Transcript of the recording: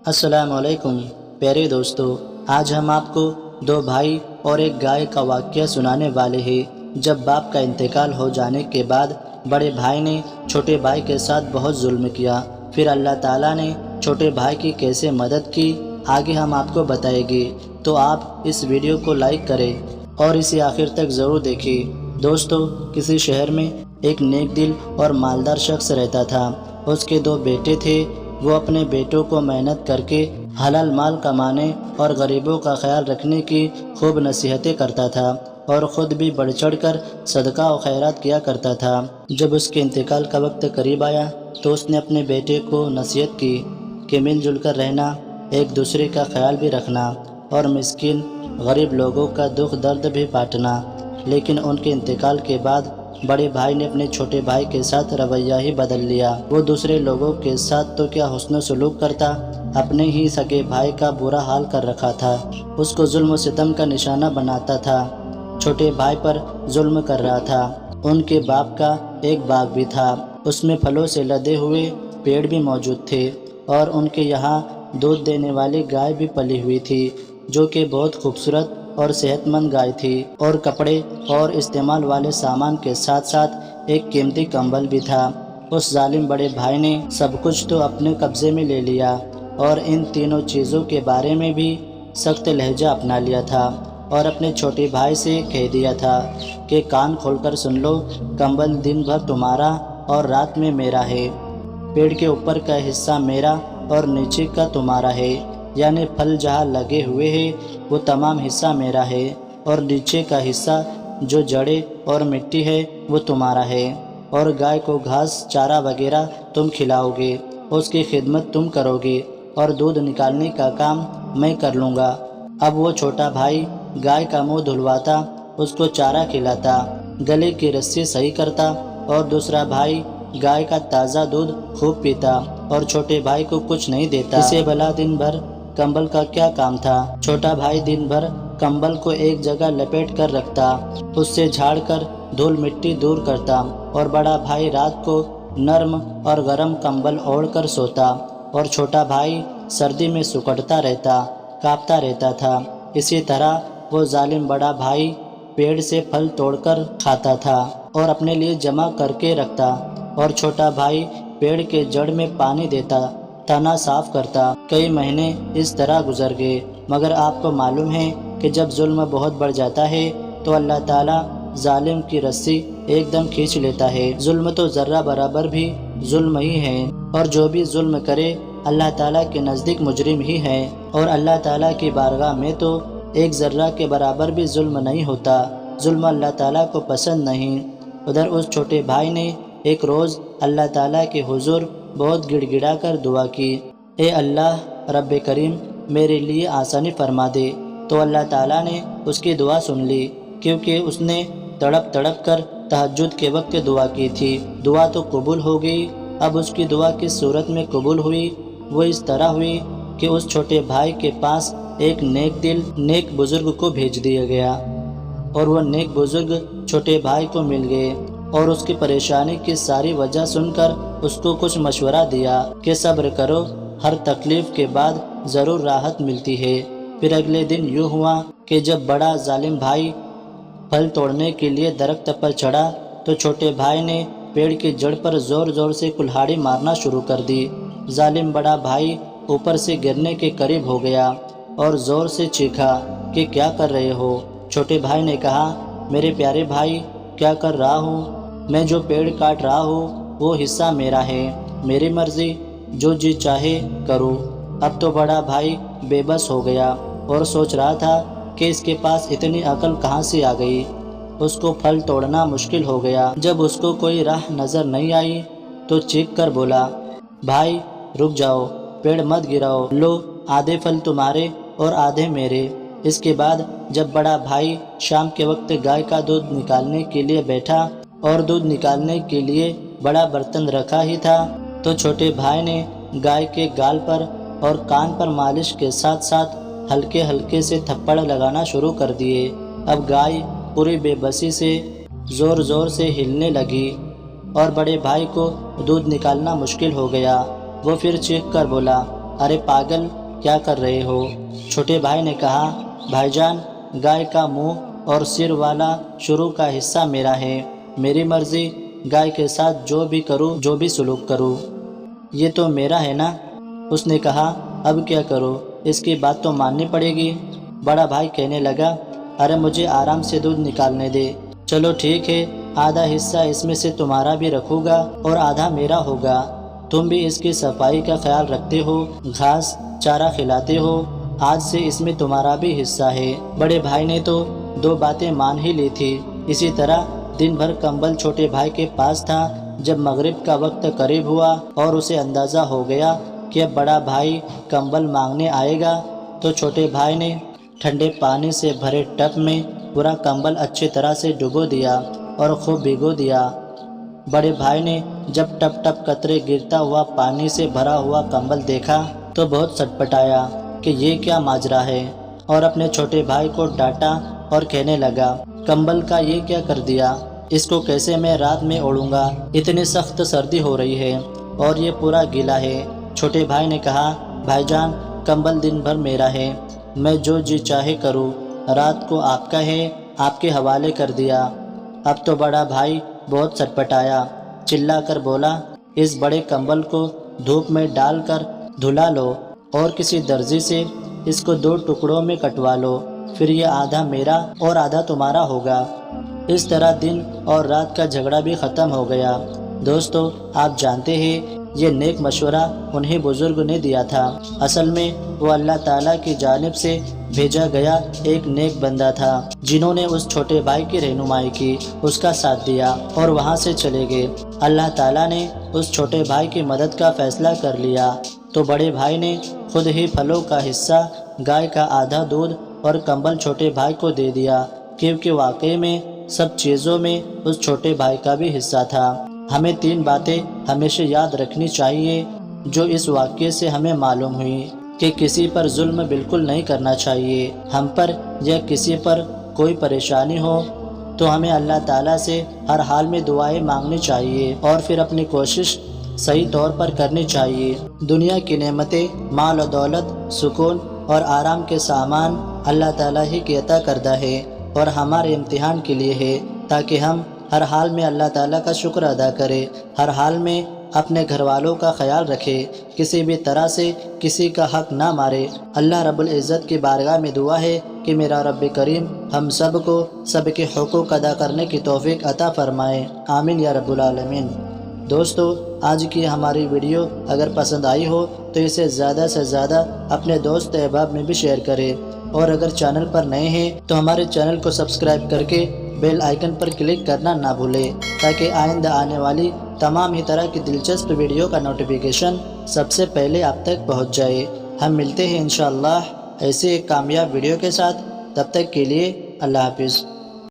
السلام علیکم پیارے دوستو، آج ہم آپ کو دو بھائی اور ایک گائے کا واقعہ سنانے والے ہیں۔ جب باپ کا انتقال ہو جانے کے بعد بڑے بھائی نے چھوٹے بھائی کے ساتھ بہت ظلم کیا، پھر اللہ تعالیٰ نے چھوٹے بھائی کی کیسے مدد کی آگے ہم آپ کو بتائیں گے۔ تو آپ اس ویڈیو کو لائک کریں اور اسے آخر تک ضرور دیکھیں۔ دوستو، کسی شہر میں ایک نیک دل اور مالدار شخص رہتا تھا۔ اس کے دو بیٹے تھے۔ وہ اپنے بیٹوں کو محنت کر کے حلال مال کمانے اور غریبوں کا خیال رکھنے کی خوب نصیحتیں کرتا تھا، اور خود بھی بڑھ چڑھ کر صدقہ و خیرات کیا کرتا تھا۔ جب اس کے انتقال کا وقت قریب آیا تو اس نے اپنے بیٹے کو نصیحت کی کہ مل جل کر رہنا، ایک دوسرے کا خیال بھی رکھنا اور مسکین غریب لوگوں کا دکھ درد بھی بانٹنا۔ لیکن ان کے انتقال کے بعد بڑے بھائی نے اپنے چھوٹے بھائی کے ساتھ رویہ ہی بدل لیا۔ وہ دوسرے لوگوں کے ساتھ تو کیا حسن و سلوک کرتا، اپنے ہی سگے بھائی کا برا حال کر رکھا تھا۔ اس کو ظلم و ستم کا نشانہ بناتا تھا، چھوٹے بھائی پر ظلم کر رہا تھا۔ ان کے باپ کا ایک باغ بھی تھا، اس میں پھلوں سے لدے ہوئے پیڑ بھی موجود تھے، اور ان کے یہاں دودھ دینے والی گائے بھی پلی ہوئی تھی، جو کہ بہت خوبصورت اور صحت مند گائے تھی، اور کپڑے اور استعمال والے سامان کے ساتھ ساتھ ایک قیمتی کمبل بھی تھا۔ اس ظالم بڑے بھائی نے سب کچھ تو اپنے قبضے میں لے لیا، اور ان تینوں چیزوں کے بارے میں بھی سخت لہجہ اپنا لیا تھا، اور اپنے چھوٹے بھائی سے کہہ دیا تھا کہ کان کھول کر سن لو، کمبل دن بھر تمہارا اور رات میں میرا ہے، پیڑ کے اوپر کا حصہ میرا اور نیچے کا تمہارا ہے، یعنی پھل جہاں لگے ہوئے ہیں وہ تمام حصہ میرا ہے، اور نیچے کا حصہ جو جڑیں اور مٹی ہے وہ تمہارا ہے، اور گائے کو گھاس چارہ وغیرہ تم کھلاؤ گے، اس کی خدمت تم کرو گے، اور دودھ نکالنے کا کام میں کر لوں گا۔ اب وہ چھوٹا بھائی گائے کا منہ دھلواتا، اس کو چارہ کھلاتا، گلے کی رسی صحیح کرتا، اور دوسرا بھائی گائے کا تازہ دودھ خوب پیتا اور چھوٹے بھائی کو کچھ نہیں دیتا۔ اسے بھلا دن بھر کمبل کا کیا کام تھا؟ چھوٹا بھائی دن بھر کمبل کو ایک جگہ لپیٹ کر رکھتا، اس سے جھاڑ کر دھول مٹی دور کرتا، اور بڑا بھائی رات کو نرم اور گرم کمبل اوڑھ کر سوتا، اور چھوٹا بھائی سردی میں سکڑتا رہتا، کانپتا رہتا تھا۔ اسی طرح وہ ظالم بڑا بھائی پیڑ سے پھل توڑ کر کھاتا تھا اور اپنے لیے جمع کر کے رکھتا، اور چھوٹا بھائی پیڑ کے جڑ میں پانی دیتا، تنا صاف کرتا۔ کئی مہینے اس طرح گزر گئے، مگر آپ کو معلوم ہے کہ جب ظلم بہت بڑھ جاتا ہے تو اللہ تعالیٰ ظالم کی رسی ایک دم کھینچ لیتا ہے۔ ظلم تو ذرہ برابر بھی ظلم ہی ہے، اور جو بھی ظلم کرے اللہ تعالیٰ کے نزدیک مجرم ہی ہے، اور اللہ تعالیٰ کی بارگاہ میں تو ایک ذرہ کے برابر بھی ظلم نہیں ہوتا۔ ظلم اللہ تعالیٰ کو پسند نہیں۔ ادھر اس چھوٹے بھائی نے ایک روز اللہ تعالیٰ کے حضور بہت گڑ گڑا کر دعا کی، اے اللہ رب کریم، میرے لیے آسانی فرما دے۔ تو اللہ تعالیٰ نے اس کی دعا سن لی، کیونکہ اس نے تڑپ تڑپ کر تہجد کے وقت دعا کی تھی۔ دعا تو قبول ہو گئی۔ اب اس کی دعا کس صورت میں قبول ہوئی؟ وہ اس طرح ہوئی کہ اس چھوٹے بھائی کے پاس ایک نیک دل نیک بزرگ کو بھیج دیا گیا، اور وہ نیک بزرگ چھوٹے بھائی کو مل گئے، اور اس کی پریشانی کی ساری وجہ سن کر اس کو کچھ مشورہ دیا کہ صبر کرو، ہر تکلیف کے بعد ضرور راحت ملتی ہے۔ پھر اگلے دن یوں ہوا کہ جب بڑا ظالم بھائی پھل توڑنے کے لیے درخت پر چڑھا تو چھوٹے بھائی نے پیڑ کی جڑ پر زور زور سے کلہاڑی مارنا شروع کر دی۔ ظالم بڑا بھائی اوپر سے گرنے کے قریب ہو گیا اور زور سے چیخا کہ کیا کر رہے ہو؟ چھوٹے بھائی نے کہا، میرے پیارے بھائی، کیا کر رہا ہوں؟ میں جو پیڑ کاٹ رہا ہوں وہ حصہ میرا ہے، میری مرضی، جو جی چاہے کرو۔ اب تو بڑا بھائی بے بس ہو گیا اور سوچ رہا تھا کہ اس کے پاس اتنی عقل کہاں سے آ گئی۔ اس کو پھل توڑنا مشکل ہو گیا۔ جب اس کو کوئی راہ نظر نہیں آئی تو چیخ کر بولا، بھائی رک جاؤ، پیڑ مت گراؤ، لو آدھے پھل تمہارے اور آدھے میرے۔ اس کے بعد جب بڑا بھائی شام کے وقت گائے کا دودھ نکالنے کے لیے بیٹھا اور دودھ نکالنے کے لیے بڑا برتن رکھا ہی تھا تو چھوٹے بھائی نے گائے کے گال پر اور کان پر مالش کے ساتھ ساتھ ہلکے ہلکے سے تھپڑ لگانا شروع کر دیے۔ اب گائے پوری بے بسی سے زور زور سے ہلنے لگی اور بڑے بھائی کو دودھ نکالنا مشکل ہو گیا۔ وہ پھر چیخ کر بولا، ارے پاگل کیا کر رہے ہو؟ چھوٹے بھائی نے کہا بھائی جان گائے کا منہ اور سر والا شروع کا حصہ میرا ہے، میری مرضی، گائے کے ساتھ جو بھی کروں، جو بھی سلوک کروں یہ تو میرا ہے نا۔ اس نے کہا اب کیا کرو، اس کی بات تو ماننی پڑے گی۔ بڑا بھائی کہنے لگا ارے مجھے آرام سے دودھ نکالنے دے، چلو ٹھیک ہے، آدھا حصہ اس میں سے تمہارا بھی رکھوں گا اور آدھا میرا ہوگا، تم بھی اس کی صفائی کا خیال رکھتے ہو، گھاس چارہ کھلاتے ہو، آج سے اس میں تمہارا بھی حصہ ہے۔ بڑے بھائی نے تو دو باتیں مان ہی لی تھی۔ اسی طرح دن بھر کمبل چھوٹے بھائی کے پاس تھا۔ جب مغرب کا وقت قریب ہوا اور اسے اندازہ ہو گیا کہ اب بڑا بھائی کمبل مانگنے آئے گا، تو چھوٹے بھائی نے ٹھنڈے پانی سے بھرے ٹب میں پورا کمبل اچھی طرح سے ڈبو دیا اور خوب بھگو دیا۔ بڑے بھائی نے جب ٹپ ٹپ قطرے گرتا ہوا پانی سے بھرا ہوا کمبل دیکھا تو بہت سٹپٹایا کہ یہ کیا ماجرا ہے، اور اپنے چھوٹے بھائی کو ڈانٹا اور کہنے لگا کمبل کا یہ کیا کر دیا، اس کو کیسے میں رات میں اوڑھوں گا، اتنی سخت سردی ہو رہی ہے اور یہ پورا گیلا ہے۔ چھوٹے بھائی نے کہا بھائی جان کمبل دن بھر میرا ہے، میں جو جی چاہے کروں، رات کو آپ کا ہے، آپ کے حوالے کر دیا۔ اب تو بڑا بھائی بہت سٹپٹایا، چلا کر بولا اس بڑے کمبل کو دھوپ میں ڈال کر دھلا لو اور کسی درزی سے اس کو دو ٹکڑوں میں کٹوا لو، پھر یہ آدھا میرا اور آدھا تمہارا ہوگا۔ اس طرح دن اور رات کا جھگڑا بھی ختم ہو گیا۔ دوستو آپ جانتے ہیں یہ نیک مشورہ انہی بزرگ نے دیا تھا۔ اصل میں وہ اللہ تعالیٰ کی جانب سے بھیجا گیا ایک نیک بندہ تھا، جنہوں نے اس چھوٹے بھائی کی رہنمائی کی، اس کا ساتھ دیا اور وہاں سے چلے گئے۔ اللہ تعالیٰ نے اس چھوٹے بھائی کی مدد کا فیصلہ کر لیا تو بڑے بھائی نے خود ہی پھلوں کا حصہ، گائے کا آدھا دودھ اور کمبل چھوٹے بھائی کو دے دیا، کیونکہ واقعی میں سب چیزوں میں اس چھوٹے بھائی کا بھی حصہ تھا۔ ہمیں تین باتیں ہمیشہ یاد رکھنی چاہیے جو اس واقعے سے ہمیں معلوم ہوئی کہ کسی پر ظلم بالکل نہیں کرنا چاہیے۔ ہم پر یا کسی پر کوئی پریشانی ہو تو ہمیں اللہ تعالیٰ سے ہر حال میں دعائیں مانگنی چاہیے اور پھر اپنی کوشش صحیح طور پر کرنی چاہیے۔ دنیا کی نعمتیں، مال و دولت، سکون اور آرام کے سامان اللہ تعالیٰ ہی کی عطا کردہ ہے اور ہمارے امتحان کے لیے ہے، تاکہ ہم ہر حال میں اللہ تعالیٰ کا شکر ادا کریں، ہر حال میں اپنے گھر والوں کا خیال رکھے، کسی بھی طرح سے کسی کا حق نہ مارے۔ اللہ رب العزت کی بارگاہ میں دعا ہے کہ میرا رب کریم ہم سب کو سب کے حقوق ادا کرنے کی توفیق عطا فرمائے، آمین یا رب العالمین۔ دوستو آج کی ہماری ویڈیو اگر پسند آئی ہو تو اسے زیادہ سے زیادہ اپنے دوست احباب میں بھی شیئر کریں، اور اگر چینل پر نئے ہیں تو ہمارے چینل کو سبسکرائب کر کے بیل آئیکن پر کلک کرنا نہ بھولیں، تاکہ آئندہ آنے والی تمام ہی طرح کی دلچسپ ویڈیو کا نوٹیفیکیشن سب سے پہلے آپ تک پہنچ جائے۔ ہم ملتے ہیں انشاءاللہ ایسے ایک کامیاب ویڈیو کے ساتھ، تب تک کے لیے اللہ حافظ۔